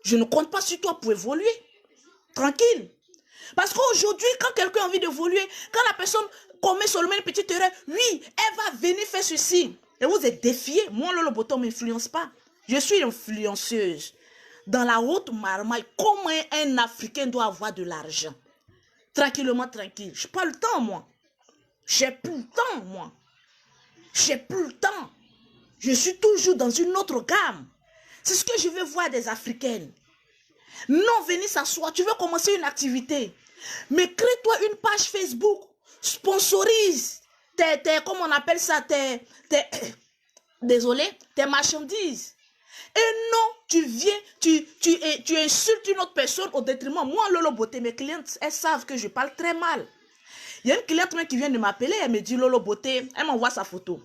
Je ne compte pas sur toi pour évoluer. Tranquille. Parce qu'aujourd'hui, quand quelqu'un a envie d'évoluer, quand la personne commet seulement une petite erreur, oui, elle va venir faire ceci. Et vous êtes défiés. Moi, Lolo Beauté ne m'influence pas. Je suis influenceuse. Dans la haute marmaille, comment un Africain doit avoir de l'argent? Tranquillement, tranquille. Je n'ai pas le temps, moi. J'ai plus le temps, moi. J'ai plus le temps. Je suis toujours dans une autre gamme. C'est ce que je veux voir des Africaines. Non, venez s'asseoir. Tu veux commencer une activité. Mais crée-toi une page Facebook. Sponsorise comment on appelle ça, désolé, tes marchandises. Et non, tu viens, tu insultes une autre personne au détriment. Moi, Lolo Beauté, mes clientes, elles savent que je parle très mal. Il y a une cliente même qui vient de m'appeler, elle me dit Lolo Beauté, elle m'envoie sa photo.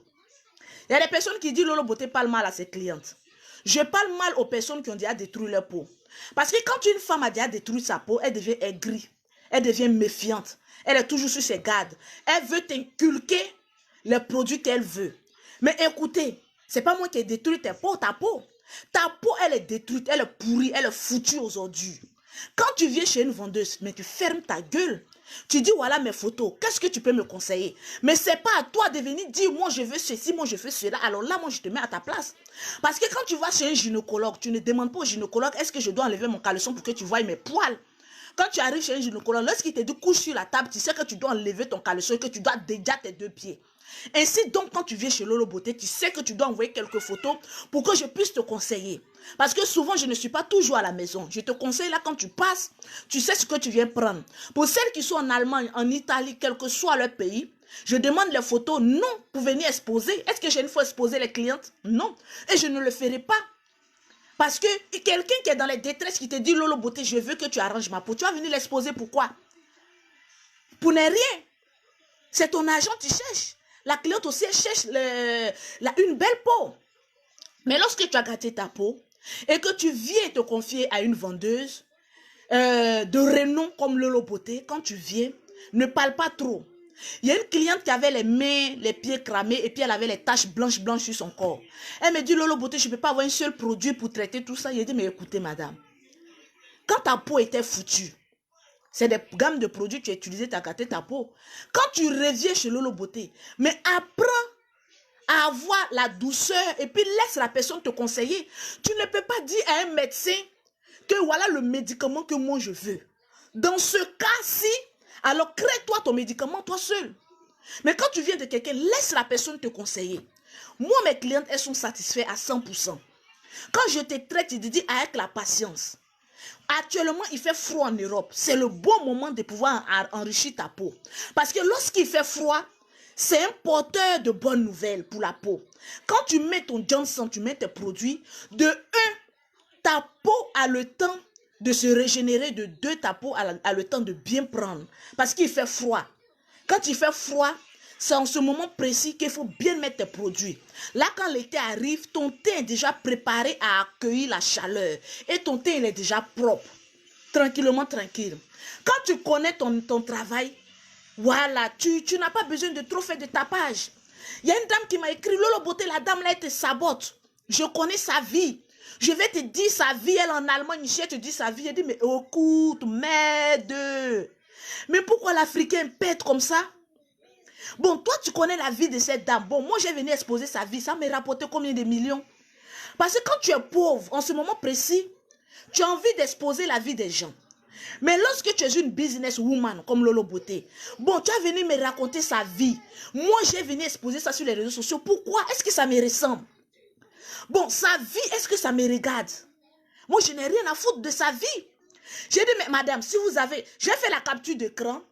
Il y a des personnes qui disent Lolo Beauté parle mal à ses clientes. Je parle mal aux personnes qui ont déjà détruit leur peau. Parce que quand une femme a déjà détruit sa peau, elle devient aigrie, elle devient méfiante, elle est toujours sur ses gardes. Elle veut t'inculquer les produits qu'elle veut. Mais écoutez, c'est pas moi qui ai détruit ta peau. Ta peau, elle est détruite, elle est pourrie, elle est foutue aujourd'hui. Quand tu viens chez une vendeuse, mais tu fermes ta gueule. Tu dis, voilà mes photos, qu'est-ce que tu peux me conseiller? Mais ce n'est pas à toi de venir dire, moi je veux ceci, moi je veux cela. Alors là, moi je te mets à ta place. Parce que quand tu vas chez un gynécologue, tu ne demandes pas au gynécologue, est-ce que je dois enlever mon caleçon pour que tu voies mes poils? Quand tu arrives chez un gynécologue, lorsqu'il te dit couche sur la table, tu sais que tu dois enlever ton caleçon et que tu dois déjà tes 2 pieds. Ainsi donc, quand tu viens chez Lolo Beauté, tu sais que tu dois envoyer quelques photos pour que je puisse te conseiller. Parce que souvent, je ne suis pas toujours à la maison. Je te conseille là, quand tu passes, tu sais ce que tu viens prendre. Pour celles qui sont en Allemagne, en Italie, quel que soit leur pays, je demande les photos, non, pour venir exposer. Est-ce que j'ai une fois exposé les clientes? Non. Et je ne le ferai pas. Parce que quelqu'un qui est dans les détresses, qui te dit, Lolo Beauté, je veux que tu arranges ma peau, tu vas venir l'exposer, pourquoi? Pour ne rien. C'est ton argent, tu cherches. La cliente aussi, elle cherche une belle peau. Mais lorsque tu as gâté ta peau et que tu viens te confier à une vendeuse de renom comme Lolo Beauté, quand tu viens, ne parle pas trop. Il y a une cliente qui avait les mains, les pieds cramés et puis elle avait les taches blanches sur son corps. Elle me dit, Lolo Beauté, je ne peux pas avoir un seul produit pour traiter tout ça. Il a dit, mais écoutez madame, quand ta peau était foutue, c'est des gammes de produits que tu as utilisés, tu as gâté ta peau. Quand tu reviens chez Lolo Beauté, mais apprends à avoir la douceur et puis laisse la personne te conseiller. Tu ne peux pas dire à un médecin que voilà le médicament que moi je veux. Dans ce cas-ci, alors crée-toi ton médicament toi seul. Mais quand tu viens de quelqu'un, laisse la personne te conseiller. Moi, mes clientes, elles sont satisfaites à 100%. Quand je te traite, je te dis avec la patience. Actuellement, il fait froid en Europe. C'est le bon moment de pouvoir enrichir ta peau. Parce que lorsqu'il fait froid, c'est un porteur de bonnes nouvelles pour la peau. Quand tu mets ton Johnson, tu mets tes produits, de 1, ta peau a le temps de se régénérer, de 2, ta peau a le temps de bien prendre. Parce qu'il fait froid. Quand il fait froid, c'est en ce moment précis qu'il faut bien mettre tes produits. Là, quand l'été arrive, ton teint est déjà préparé à accueillir la chaleur. Et ton teint, il est déjà propre. Tranquillement, tranquille. Quand tu connais ton travail, voilà, tu n'as pas besoin de trop faire de tapage. Il y a une dame qui m'a écrit, Lolo Beauté, la dame là, elle te sabote. Je connais sa vie. Je vais te dire sa vie, elle en Allemagne, je te dis sa vie. Elle dit, mais écoute, m'aide. Mais pourquoi l'Africain pète comme ça? Bon, toi, tu connais la vie de cette dame. Bon, moi, j'ai venu exposer sa vie. Ça m'a rapporté combien de millions? Parce que quand tu es pauvre, en ce moment précis, tu as envie d'exposer la vie des gens. Mais lorsque tu es une businesswoman comme Lolo Beauté, bon, tu as venu me raconter sa vie. Moi, j'ai venu exposer ça sur les réseaux sociaux. Pourquoi? Est-ce que ça me ressemble? Bon, sa vie, est-ce que ça me regarde? Moi, je n'ai rien à foutre de sa vie. J'ai dit, mais madame, si vous avez... J'ai fait la capture d'écran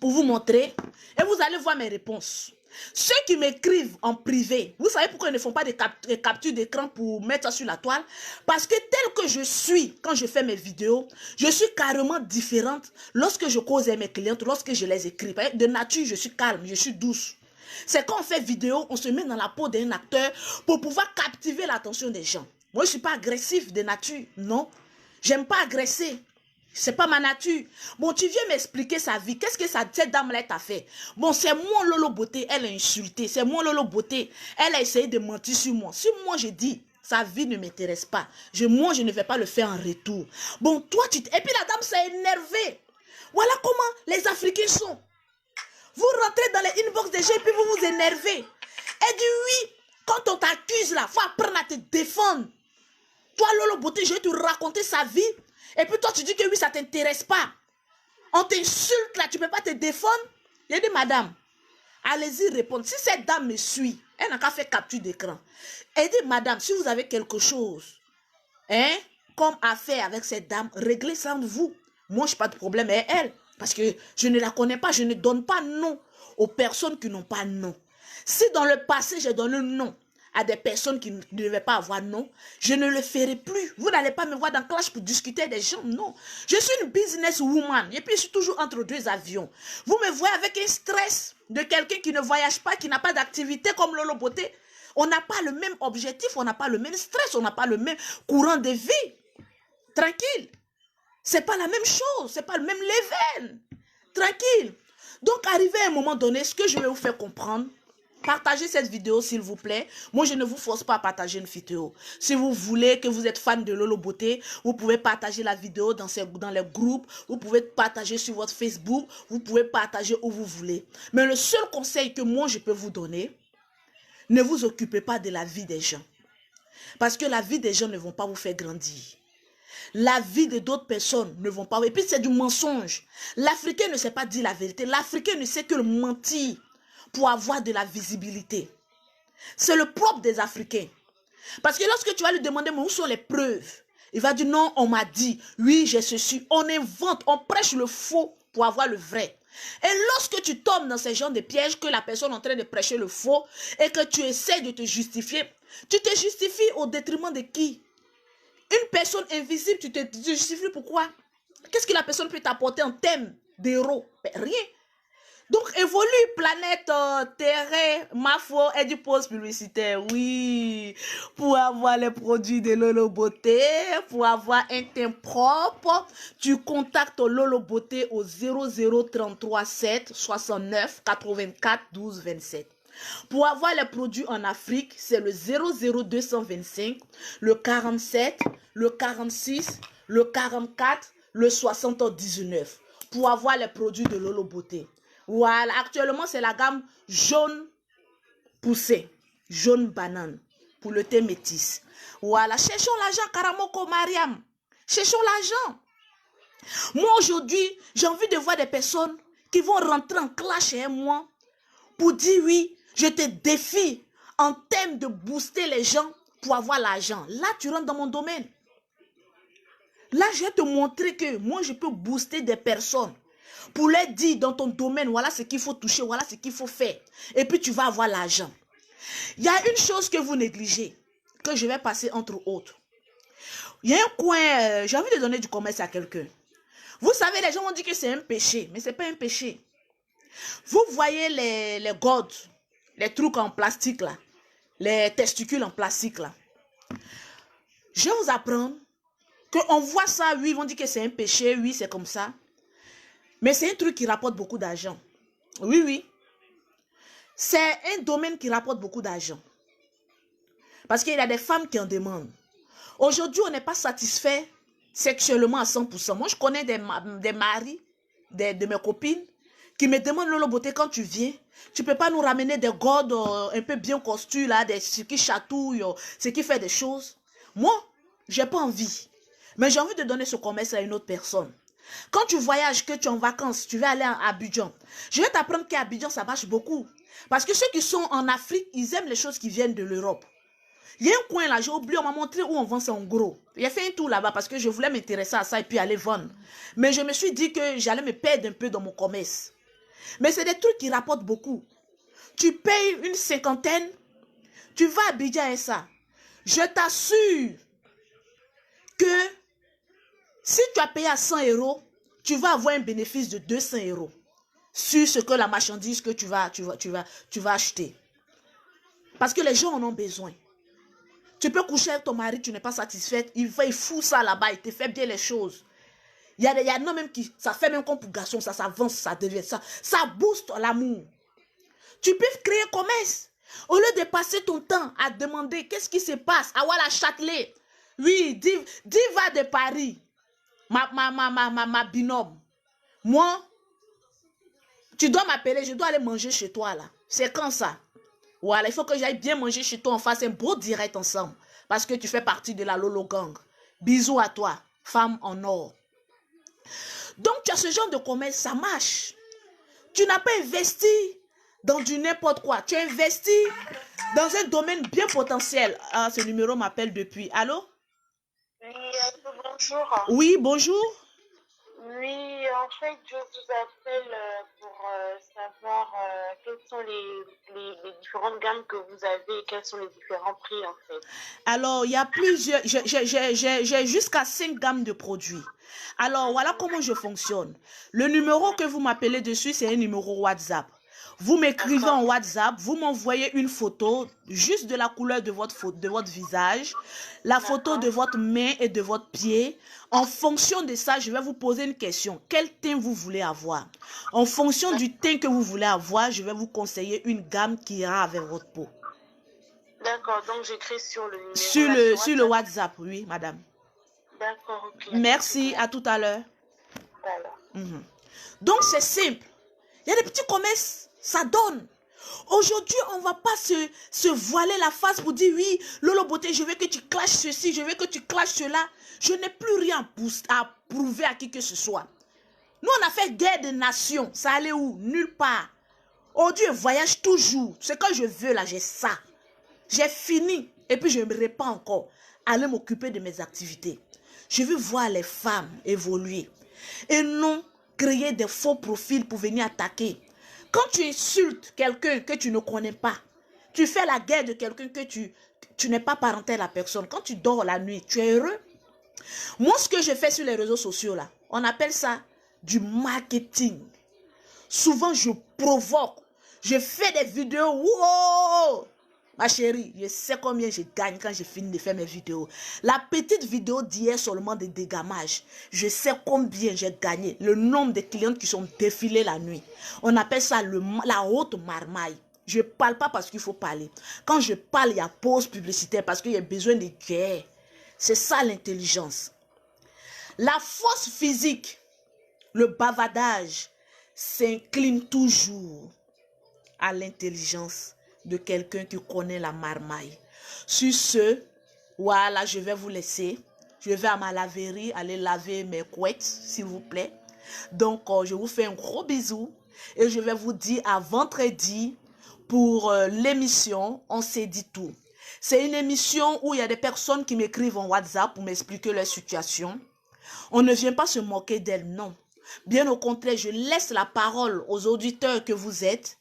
pour vous montrer et vous allez voir mes réponses. Ceux qui m'écrivent en privé, vous savez pourquoi ils ne font pas de capture d'écran pour mettre ça sur la toile? Parce que tel que je suis, quand je fais mes vidéos, je suis carrément différente lorsque je cause avec mes clientes, lorsque je les écris. De nature, je suis calme, je suis douce. C'est quand on fait vidéo, on se met dans la peau d'un acteur pour pouvoir captiver l'attention des gens. Moi, je ne suis pas agressif de nature, non. J'aime pas agresser. C'est pas ma nature. Bon, tu viens m'expliquer sa vie. Qu'est-ce que cette dame-là t'a fait? Bon, c'est moi, Lolo Beauté, elle a insulté. C'est moi, Lolo Beauté, elle a essayé de mentir sur moi. Si moi, je dis, sa vie ne m'intéresse pas. Moi, je ne vais pas le faire en retour. Bon, toi, tu... Et puis la dame s'est énervée. Voilà comment les Africains sont. Vous rentrez dans les inbox des gens et puis vous vous énervez. Elle dit oui, quand on t'accuse là, il faut apprendre à te défendre. Toi, Lolo Beauté, je vais te raconter sa vie. Et puis toi, tu dis que oui, ça ne t'intéresse pas. On t'insulte là, tu ne peux pas te défendre. J'ai dit, madame, allez-y répondre. Si cette dame me suit, elle n'a qu'à faire capture d'écran. Elle dit, madame, si vous avez quelque chose, comme affaire avec cette dame, réglez ça entre vous. Moi, je n'ai pas de problème avec elle. Parce que je ne la connais pas, je ne donne pas nom aux personnes qui n'ont pas nom. Si dans le passé, j'ai donné nom à des personnes qui ne devaient pas avoir nom, je ne le ferai plus. Vous n'allez pas me voir dans clash pour discuter des gens, non. Je suis une businesswoman et puis je suis toujours entre 2 avions. Vous me voyez avec un stress de quelqu'un qui ne voyage pas, qui n'a pas d'activité comme Lolo Beauté. On n'a pas le même objectif, on n'a pas le même stress, on n'a pas le même courant de vie. Tranquille. C'est pas la même chose, c'est pas le même level. Tranquille. Donc, arrivé à un moment donné, ce que je vais vous faire comprendre, partagez cette vidéo s'il vous plaît. Moi, je ne vous force pas à partager une vidéo. Si vous voulez, que vous êtes fan de Lolo Beauté, vous pouvez partager la vidéo dans les groupes, vous pouvez partager sur votre Facebook, vous pouvez partager où vous voulez. Mais le seul conseil que moi, je peux vous donner, ne vous occupez pas de la vie des gens. Parce que la vie des gens ne vont pas vous faire grandir. La vie de d'autres personnes ne vont pas. Et puis c'est du mensonge. L'Africain ne sait pas dire la vérité. L'Africain ne sait que le mentir pour avoir de la visibilité. C'est le propre des Africains. Parce que lorsque tu vas lui demander, mais où sont les preuves? Il va dire, non, on m'a dit. Oui, j'ai ceci. On invente, on prêche le faux pour avoir le vrai. Et lorsque tu tombes dans ces genres de pièges, que la personne est en train de prêcher le faux et que tu essaies de te justifier, tu te justifies au détriment de qui? Une personne invisible, tu te justifies pourquoi? Qu'est-ce que la personne peut t'apporter en termes d'héros? Rien. Donc, évolue, planète Terre, ma foi, et du post publicitaire. Oui, pour avoir les produits de Lolo Beauté, pour avoir un teint propre, tu contactes Lolo Beauté au 0033 7 69 84 12 27. Pour avoir les produits en Afrique, c'est le 00225, le 47, le 46, le 44, le 79. Pour avoir les produits de Lolo Beauté. Voilà, actuellement, c'est la gamme jaune poussé, jaune banane, pour le thé métis. Voilà, cherchons l'argent, Karamoko Mariam. Cherchons l'argent. Moi, aujourd'hui, j'ai envie de voir des personnes qui vont rentrer en clash chez moi pour dire oui, je te défie en termes de booster les gens pour avoir l'argent. Là, tu rentres dans mon domaine. Là, je vais te montrer que moi, je peux booster des personnes. Pour leur dire dans ton domaine, voilà ce qu'il faut toucher, voilà ce qu'il faut faire. Et puis tu vas avoir l'argent. Il y a une chose que vous négligez, que je vais passer entre autres. Il y a un coin, j'ai envie de donner du commerce à quelqu'un. Vous savez, les gens vont dire que c'est un péché, mais ce n'est pas un péché. Vous voyez les gourdes, les trucs en plastique là, les testicules en plastique là. Je vais vous apprendre qu'on voit ça, oui, ils vont dire que c'est un péché, oui, c'est comme ça. Mais c'est un truc qui rapporte beaucoup d'argent. Oui, oui. C'est un domaine qui rapporte beaucoup d'argent. Parce qu'il y a des femmes qui en demandent. Aujourd'hui, on n'est pas satisfait sexuellement à 100%. Moi, je connais des maris de mes copines qui me demandent, Lolo Beauté, quand tu viens, tu ne peux pas nous ramener des gourdes un peu bien costues, là, ce qui chatouillent, ce qui fait des choses. Moi, je n'ai pas envie. Mais j'ai envie de donner ce commerce à une autre personne. Quand tu voyages, que tu es en vacances, tu vas aller à Abidjan. Je vais t'apprendre qu'à Abidjan, ça marche beaucoup. Parce que ceux qui sont en Afrique, ils aiment les choses qui viennent de l'Europe. Il y a un coin là, j'ai oublié, on m'a montré où on vend ça en gros. J'ai fait un tour là-bas parce que je voulais m'intéresser à ça et puis aller vendre. Mais je me suis dit que j'allais me perdre un peu dans mon commerce. Mais c'est des trucs qui rapportent beaucoup. Tu payes une cinquantaine, tu vas à Abidjan et ça. Je t'assure que si tu as payé à 100 €, tu vas avoir un bénéfice de 200 € sur ce que la marchandise que tu vas acheter. Parce que les gens en ont besoin. Tu peux coucher avec ton mari, tu n'es pas satisfaite, il fout ça là-bas, il te fait bien les choses. Il y a non même qui, ça fait même comme pour garçon, ça avance, ça devient ça. Ça booste l'amour. Tu peux créer un commerce. Au lieu de passer ton temps à demander qu'est-ce qui se passe, à voir la Châtelet. Oui, diva de Paris. Ma binôme. Moi, tu dois m'appeler, je dois aller manger chez toi là. C'est quand ça? Voilà, il faut que j'aille bien manger chez toi, on fasse un beau direct ensemble. Parce que tu fais partie de la Lolo Gang. Bisous à toi, femme en or. Donc tu as ce genre de commerce, ça marche. Tu n'as pas investi dans du n'importe quoi. Tu as investi dans un domaine bien potentiel. Ah, ce numéro m'appelle depuis. Allô? Oui, bonjour. Oui, bonjour. Oui, en fait, je vous appelle pour savoir quelles sont les différentes gammes que vous avez et quels sont les différents prix, en fait. Alors, il y a plusieurs, j'ai jusqu'à 5 gammes de produits. Alors, voilà comment je fonctionne. Le numéro que vous m'appelez dessus, c'est un numéro WhatsApp. Vous m'écrivez en WhatsApp, vous m'envoyez une photo juste de la couleur de votre visage, la photo de votre main et de votre pied. En fonction de ça, je vais vous poser une question. Quel teint vous voulez avoir? En fonction du teint que vous voulez avoir, je vais vous conseiller une gamme qui ira avec votre peau. D'accord, donc j'écris sur le numéro. Sur le WhatsApp, oui, madame. D'accord, ok. Merci, à tout à l'heure. Donc, c'est simple. Il y a des petits commerces, ça donne. Aujourd'hui, on ne va pas se voiler la face pour dire oui, Lolo Beauté, je veux que tu clashes ceci, je veux que tu clashes cela. Je n'ai plus rien à prouver à qui que ce soit. Nous, on a fait guerre des nations. Ça allait où? Nulle part. Aujourd'hui, je voyage toujours. Ce que je veux là, j'ai ça. J'ai fini. Et puis, je me répands encore. Aller m'occuper de mes activités. Je veux voir les femmes évoluer. Et non créer des faux profils pour venir attaquer. Quand tu insultes quelqu'un que tu ne connais pas, tu fais la guerre de quelqu'un que tu n'es pas parenté à la personne. Quand tu dors la nuit, tu es heureux. Moi, ce que je fais sur les réseaux sociaux, là, on appelle ça du marketing. Souvent, je provoque. Je fais des vidéos. Wow! Ma chérie, je sais combien je gagne quand je finis de faire mes vidéos. La petite vidéo d'hier seulement de dégamage, je sais combien j'ai gagné. Le nombre de clientes qui sont défilées la nuit. On appelle ça la haute marmaille. Je ne parle pas parce qu'il faut parler. Quand je parle, il y a pause publicitaire parce qu'il y a besoin de guerre. C'est ça l'intelligence. La force physique, le bavardage, s'incline toujours à l'intelligence de quelqu'un qui connaît la marmaille. Sur ce, voilà, je vais vous laisser. Je vais à ma laverie aller laver mes couettes, s'il vous plaît. Donc, je vous fais un gros bisou et je vais vous dire à vendredi pour l'émission On s'est dit tout. C'est une émission où il y a des personnes qui m'écrivent en WhatsApp pour m'expliquer leur situation. On ne vient pas se moquer d'elles, non. Bien au contraire, je laisse la parole aux auditeurs que vous êtes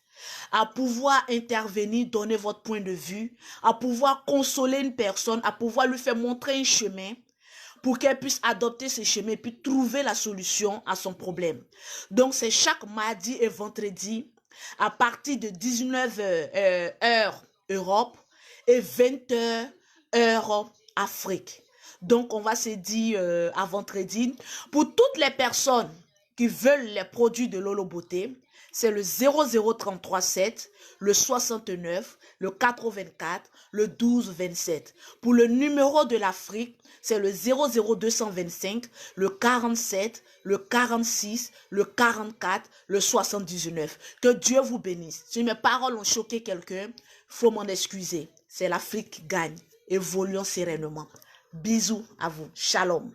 à pouvoir intervenir, donner votre point de vue, à pouvoir consoler une personne, à pouvoir lui faire montrer un chemin pour qu'elle puisse adopter ce chemin et puis trouver la solution à son problème. Donc, c'est chaque mardi et vendredi à partir de 19h heure Europe et 20h heure Afrique. Donc, on va se dire à vendredi. Pour toutes les personnes qui veulent les produits de Lolo Beauté, c'est le 00337, le 69, le 84, le 1227. Pour le numéro de l'Afrique, c'est le 00225, le 47, le 46, le 44, le 79. Que Dieu vous bénisse. Si mes paroles ont choqué quelqu'un, il faut m'en excuser. C'est l'Afrique qui gagne. Évoluons sereinement. Bisous à vous. Shalom.